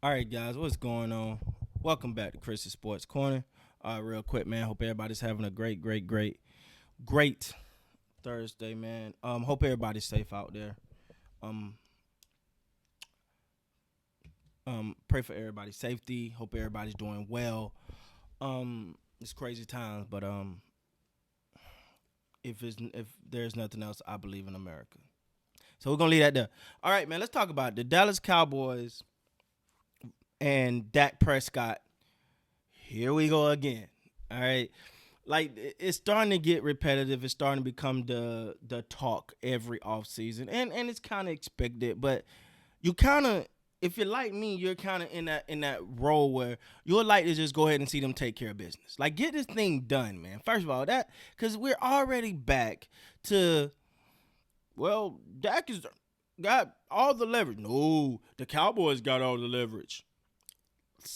All right, guys, what's going on? Welcome back to Chris's Sports Corner. Real quick, man. Hope everybody's having a great Thursday, man. Hope everybody's safe out there. Um, pray for everybody's safety. Hope everybody's doing well. It's crazy times, but if there's nothing else, I believe in America. So we're gonna leave that there. All right, man. Let's talk about the Dallas Cowboys and Dak Prescott. Here we go again. All right. Like it's starting to get repetitive. It's starting to become the talk every offseason. And it's kind of expected, but you kind of if you're like me, you're kind of in that role where you'll like to just go ahead and see them take care of business. Like get this thing done, man. First of all, that cuz we're already back to Dak is got all the leverage. No, the Cowboys got all the leverage.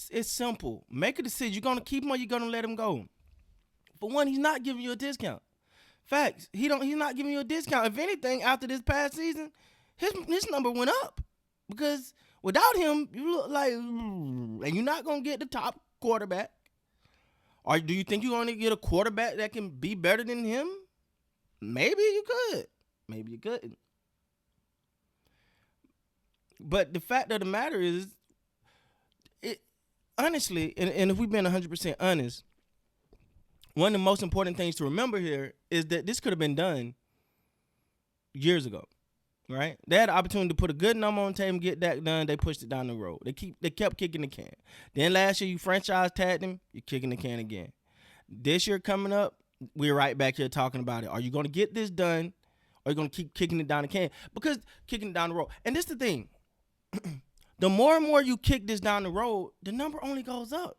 It's simple. Make a decision. You're gonna keep him or you're gonna let him go. For one, he's not giving you a discount. Facts. He's not giving you a discount. If anything, after this past season, his number went up. Because without him, you look like and you're not gonna get the top quarterback. Or do you think you're gonna get a quarterback that can be better than him? Maybe you could. Maybe you couldn't. But the fact of the matter is, it honestly, and if we've been 100% honest, one of the most important things to remember here is that this could have been done years ago, right? They had the opportunity to put a good number on the table and get that done. They pushed it down the road. They kept kicking the can. Then last year you franchise tagged him, you're kicking the can again. This year coming up, we're right back here talking about it. Are you going to get this done? Or are you going to keep kicking it down the can? Because kicking it down the road. And this is the thing. The more and more you kick this down the road, the number only goes up.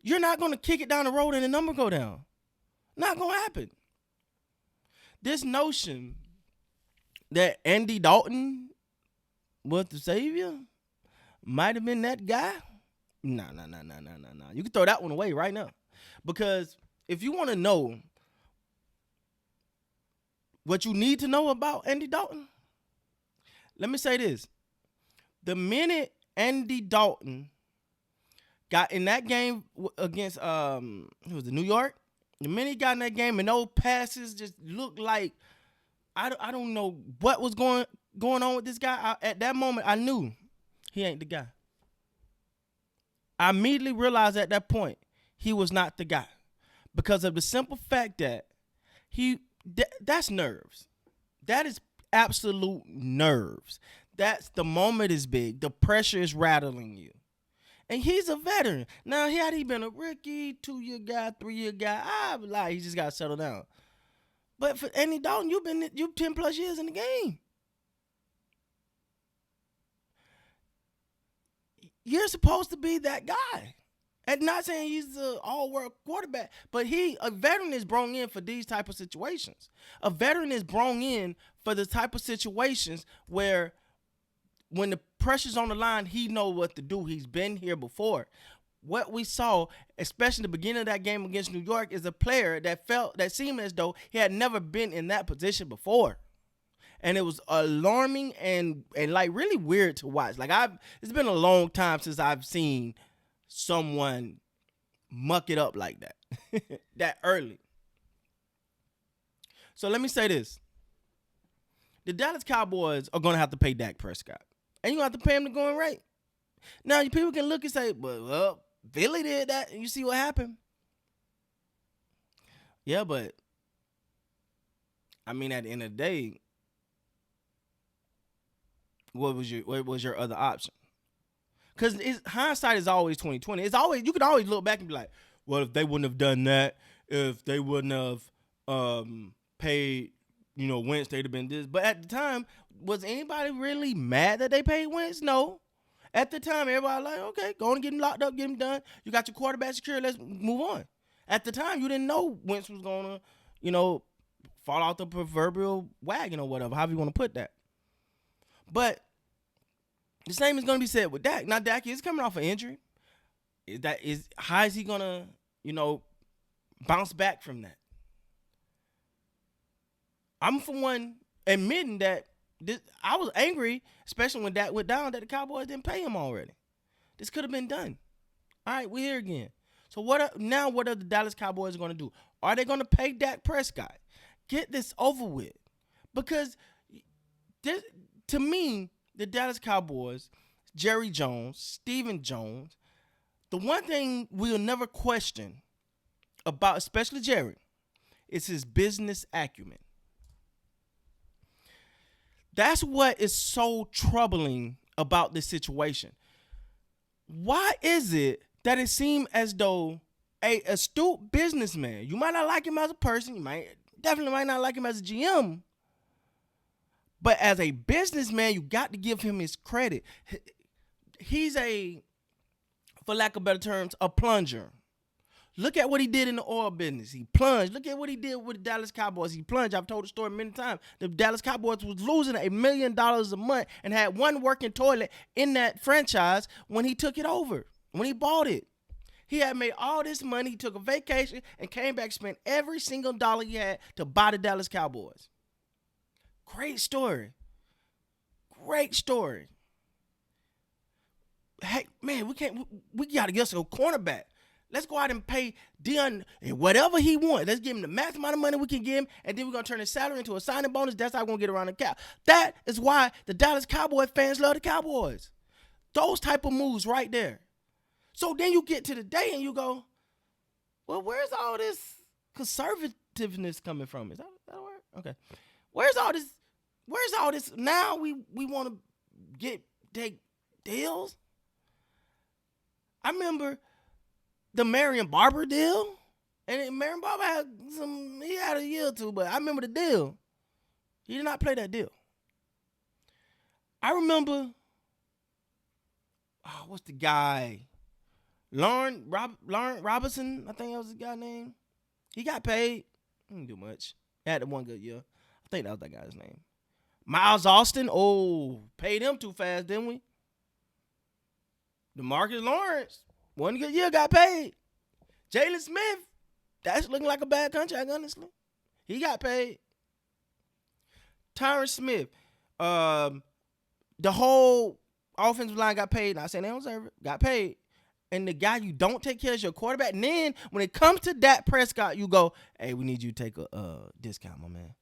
You're not going to kick it down the road and the number go down. Not going to happen. This notion that Andy Dalton was the savior might have been that guy. No. You can throw that one away right now. Because if you want to know what you need to know about Andy Dalton, let me say this. The minute Andy Dalton got in that game against who was it, New York? The minute he got in that game and those passes just looked like I don't know what was going on with this guy. At that moment, I knew he ain't the guy. I immediately realized at that point he was not the guy because of the simple fact that that's nerves. That is absolute nerves. That's the moment is big. The pressure is rattling you. And he's a veteran. Now, had he been a rookie, 2-year guy, 3-year guy, I would lie. He just got to settle down. But for Andy Dalton, you've 10 plus years in the game. You're supposed to be that guy. And not saying he's an all-world quarterback, but a veteran is brought in for these type of situations. A veteran is brought in for the type of situations where when the pressure's on the line, he know what to do. He's been here before. What we saw, especially in the beginning of that game against New York, is a player that seemed as though he had never been in that position before. And it was alarming and like really weird to watch. Like it's been a long time since I've seen someone muck it up like that. That early. So let me say this. The Dallas Cowboys are going to have to pay Dak Prescott. And you're going to have to pay him the going rate. Now, people can look and say, well, Philly did that, and you see what happened. Yeah, but, I mean, at the end of the day, what was your other option? Because hindsight is always 2020. You can always look back and be like, well, if they wouldn't have done that, if they wouldn't have paid, Wentz, they'd have been this. But at the time, was anybody really mad that they paid Wentz? No. At the time, everybody was like, okay, go on and get him locked up, get him done. You got your quarterback secure, let's move on. At the time, you didn't know Wentz was going to, fall out the proverbial wagon or whatever, however you want to put that. But the same is going to be said with Dak. Now, Dak is coming off an injury. How is he going to, bounce back from that? I'm, for one, admitting that I was angry, especially when Dak went down, that the Cowboys didn't pay him already. This could have been done. All right, we're here again. So what are the Dallas Cowboys going to do? Are they going to pay Dak Prescott? Get this over with. Because this, to me, the Dallas Cowboys, Jerry Jones, Stephen Jones, the one thing we'll never question about, especially Jerry, is his business acumen. That's what is so troubling about this situation. Why is it that it seems as though a astute businessman, you might not like him as a person, you definitely might not like him as a GM, but as a businessman, you got to give him his credit. He's for lack of better terms, a plunger. Look at what he did in the oil business. He plunged. Look at what he did with the Dallas Cowboys. He plunged. I've told the story many times. The Dallas Cowboys was losing $1 million a month and had one working toilet in that franchise when he took it over, when he bought it. He had made all this money. He took a vacation and came back, spent every single dollar he had to buy the Dallas Cowboys. Great story. Great story. Hey, man, we got to get us a cornerback. Let's go out and pay Dion whatever he wants. Let's give him the max amount of money we can give him, and then we're going to turn his salary into a signing bonus. That's how we're going to get around the cap. That is why the Dallas Cowboys fans love the Cowboys. Those type of moves right there. So then you get to the day and you go, well, where's all this conservativeness coming from? Is that a word? Okay. Where's all this? Now we want to take deals? I remember the Marion Barber deal. And Marion Barber he had a year or two, but I remember the deal. He did not play that deal. I remember, what's the guy? Lauren Robinson, I think that was the guy's name. He got paid. He didn't do much. He had the one good year. I think that was that guy's name. Miles Austin, paid him too fast, didn't we? DeMarcus Lawrence, one good year, got paid. Jalen Smith, that's looking like a bad contract, honestly. He got paid. Tyron Smith, the whole offensive line got paid. Not saying they don't deserve it. Got paid. And the guy you don't take care of is your quarterback. And then when it comes to Dak Prescott, you go, hey, we need you to take a discount, my man.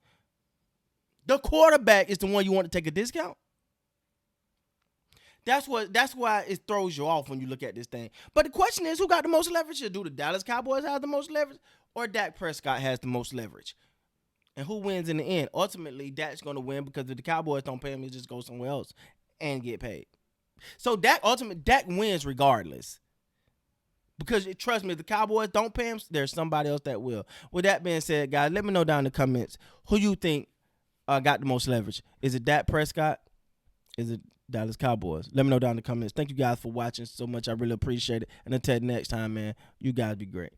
The quarterback is the one you want to take a discount. That's why it throws you off when you look at this thing. But the question is, who got the most leverage here? Do the Dallas Cowboys have the most leverage, or Dak Prescott has the most leverage? And who wins in the end? Ultimately, Dak's going to win, because if the Cowboys don't pay him, he just go somewhere else and get paid. So Dak wins regardless. Because trust me, if the Cowboys don't pay him, there's somebody else that will. With that being said, guys, let me know down in the comments who you think got the most leverage. Is it Dak Prescott? Is it Dallas Cowboys? Let me know down in the comments. Thank you guys for watching so much. I really appreciate it. And until next time, man, you guys be great.